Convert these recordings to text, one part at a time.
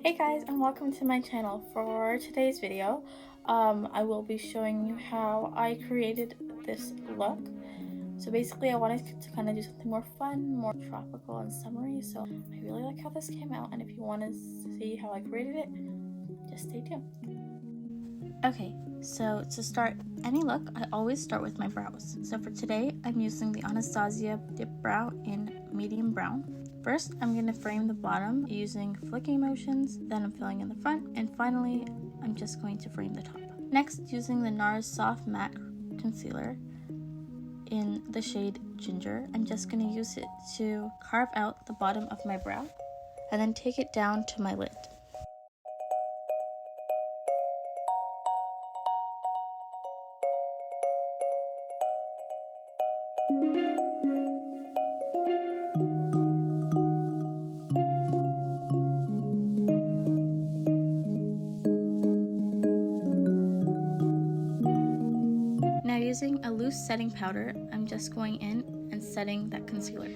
Hey guys, and welcome to my channel. For today's video, I will be showing you how I created this look. So basically I wanted to kind of do something more fun, more tropical and summery, so I really like how this came out, and if you want to see how I created it, just stay tuned. Okay, so to start any look, I always start with my brows. So for today, I'm using the Anastasia Dip Brow in medium brown. First, I'm going to frame the bottom using flicking motions, then I'm filling in the front, and finally, I'm just going to frame the top. Next, using the NARS Soft Matte Concealer in the shade Ginger, I'm just going to use it to carve out the bottom of my brow, and then take it down to my lid. Now using a loose setting powder, I'm just going in and setting that concealer.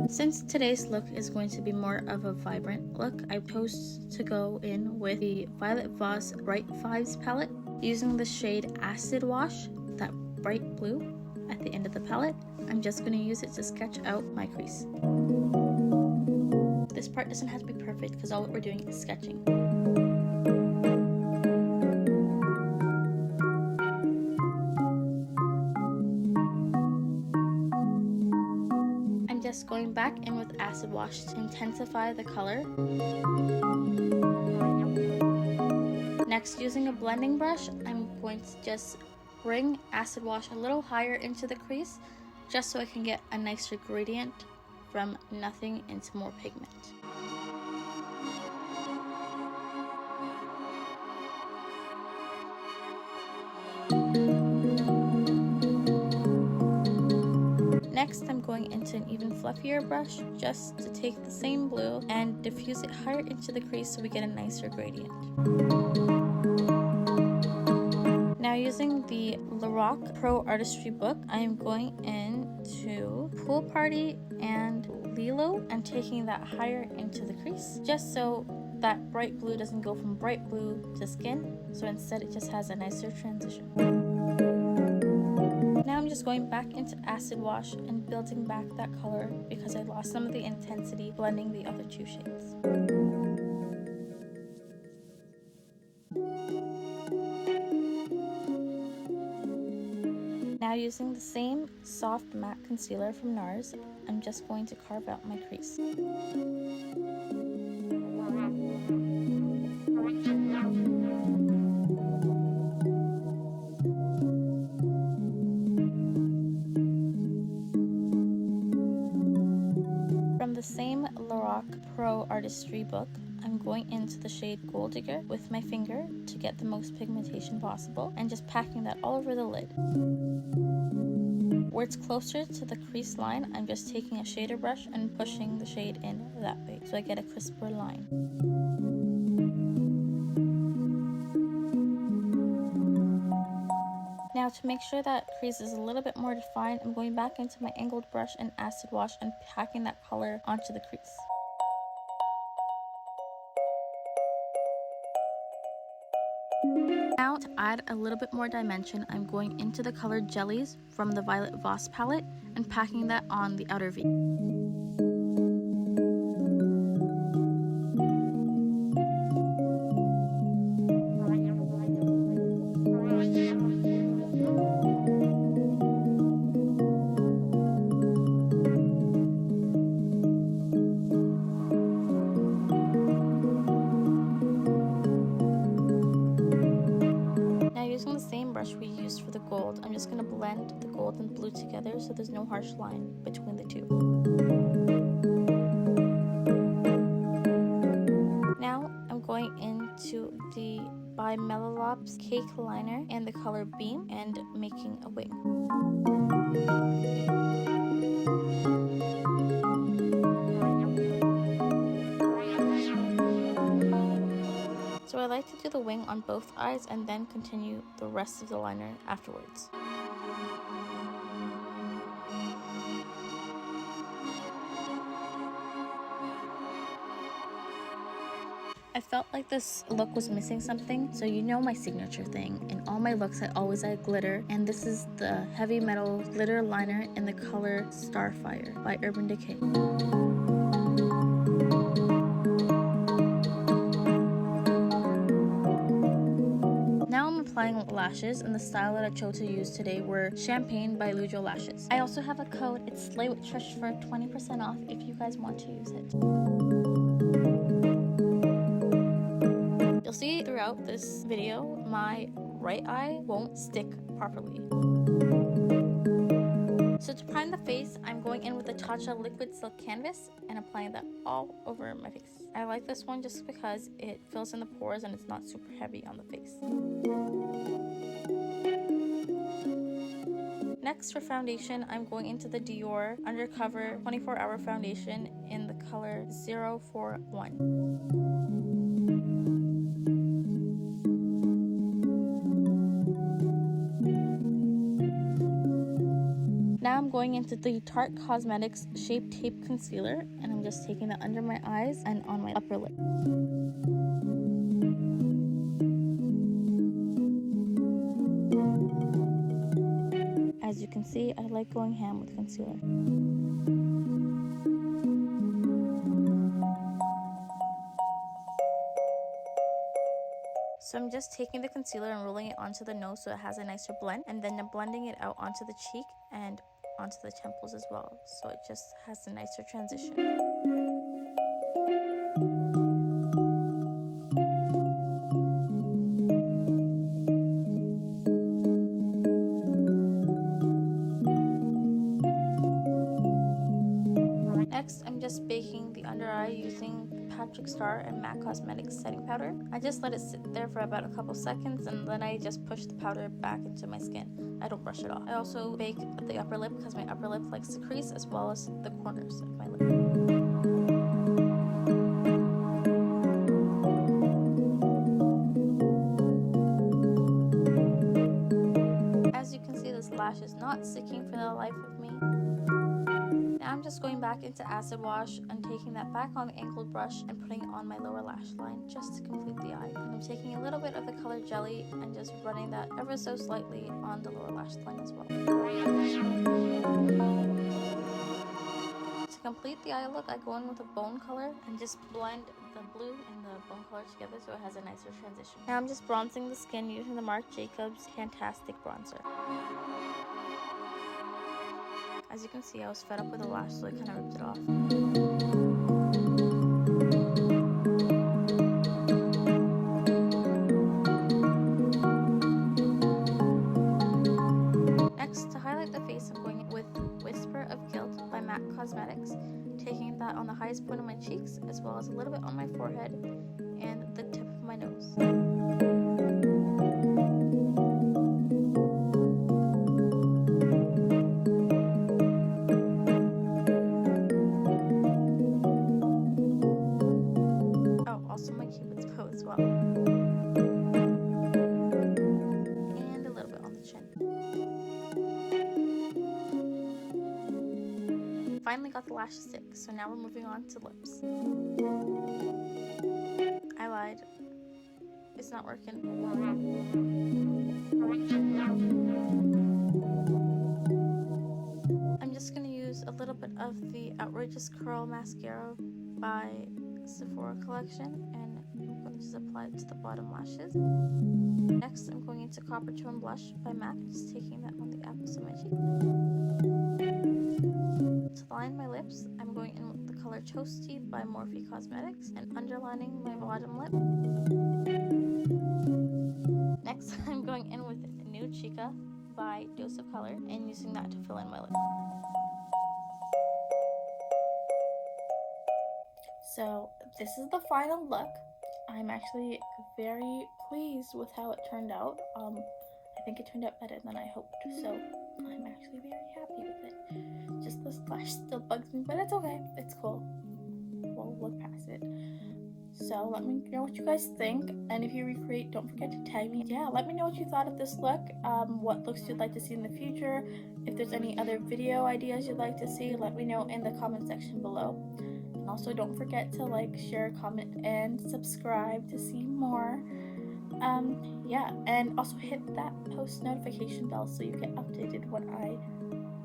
Since today's look is going to be more of a vibrant look, I chose to go in with the Violet Voss Bright Vibes palette, using the shade Acid Wash, that bright blue, at the end of the palette. I'm just going to use it to sketch out my crease. This part doesn't have to be perfect because all we're doing is sketching. I'm just going back in with Acid Wash to intensify the color. Next, using a blending brush, I'm going to just bring Acid Wash a little higher into the crease, just so I can get a nicer gradient from nothing into more pigment. Next, I'm going into an even fluffier brush just to take the same blue and diffuse it higher into the crease so we get a nicer gradient. Now using the Lorac Pro Artistry book, I am going into Pool Party and Lilo and taking that higher into the crease, just so that bright blue doesn't go from bright blue to skin, so instead it just has a nicer transition. Now I'm just going back into Acid Wash and building back that color because I lost some of the intensity blending the other two shades. Now using the same soft matte concealer from NARS, I'm just going to carve out my crease. From the same Lorac Pro Artistry book, I'm going into the shade Gold Digger with my finger to get the most pigmentation possible and just packing that all over the lid. Where it's closer to the crease line, I'm just taking a shader brush and pushing the shade in that way so I get a crisper line. Now to make sure that crease is a little bit more defined, I'm going back into my angled brush and Acid Wash and packing that color onto the crease. Now to add a little bit more dimension, I'm going into the color Jellies from the Violet Voss palette and packing that on the outer V. Using the same brush we used for the gold, I'm just going to blend the gold and blue together so there's no harsh line between the two. Now I'm going into the by Melolop's Cake Liner and the color Beam and making a wing. So I like to do the wing on both eyes and then continue the rest of the liner afterwards. I felt like this look was missing something, so you know my signature thing. In all my looks, I always add glitter, and this is the Heavy Metal Glitter Liner in the color Starfire by Urban Decay. Now I'm applying lashes, and the style that I chose to use today were Champagne by Lujo Lashes. I also have a code, it's SlayWithTrish for 20% off if you guys want to use it. You'll see throughout this video, my right eye won't stick properly. So to prime the face, I'm going in with the Tatcha Liquid Silk Canvas and applying that all over my face. I like this one just because it fills in the pores and it's not super heavy on the face. Next for foundation, I'm going into the Dior Undercover 24-Hour Foundation in the color 041. Now I'm going into the Tarte Cosmetics Shape Tape Concealer, and I'm just taking that under my eyes and on my upper lip. As you can see, I like going ham with concealer. So I'm just taking the concealer and rolling it onto the nose so it has a nicer blend, and then I'm blending it out onto the cheek and onto the temples as well, so it just has a nicer transition. Next, I'm just baking the under eye using Patrick Star and MAC Cosmetics setting powder. I just let it sit there for about a couple seconds, and then I just push the powder back into my skin. I don't brush it off. I also bake the upper lip because my upper lip likes to crease, as well as the corners of my lip. As you can see, this lash is not sticking for the life of me. Now I'm just going back into acid wash and taking that back on the angled brush and putting it on my lower lash line just to complete the eye. And I'm taking a little bit of the color Jelly and just running that ever so slightly on the lower lash line as well. To complete the eye look, I go in with a bone color and just blend the blue and the bone color together so it has a nicer transition. Now I'm just bronzing the skin using the Marc Jacobs Fantastic Bronzer. As you can see, I was fed up with the lash, so I kind of ripped it off. Next, to highlight the face, I'm going with Whisper of Guilt by MAC Cosmetics, taking that on the highest point of my cheeks, as well as a little bit on my forehead and the tip of my nose. And a little bit on the chin. Finally got the lashes stick, so now we're moving on to lips. I lied. It's not working. I'm just gonna use a little bit of the Outrageous Curl Mascara by Sephora Collection, and I'm going to just apply it to the bottom lashes. Next, I'm going into Copper Tone Blush by MAC, just taking that on the apples of my cheek. To line my lips, I'm going in with the color Toasty by Morphe Cosmetics and underlining my bottom lip. Next, I'm going in with Nude Chica by Dose of Color and using that to fill in my lip. So this is the final look. I'm actually very pleased with how it turned out. I think it turned out better than I hoped, so I'm actually very happy with it. Just this lash still bugs me, but it's okay. It's cool. We'll look past it. So let me know what you guys think, and if you recreate, don't forget to tag me. Yeah, let me know what you thought of this look, what looks you'd like to see in the future. If there's any other video ideas you'd like to see, let me know in the comment section below. Also, don't forget to like, share, comment, and subscribe to see more. Yeah, and also hit that post notification bell so you get updated when I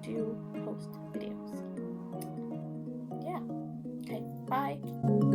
do post videos. Yeah, okay, bye.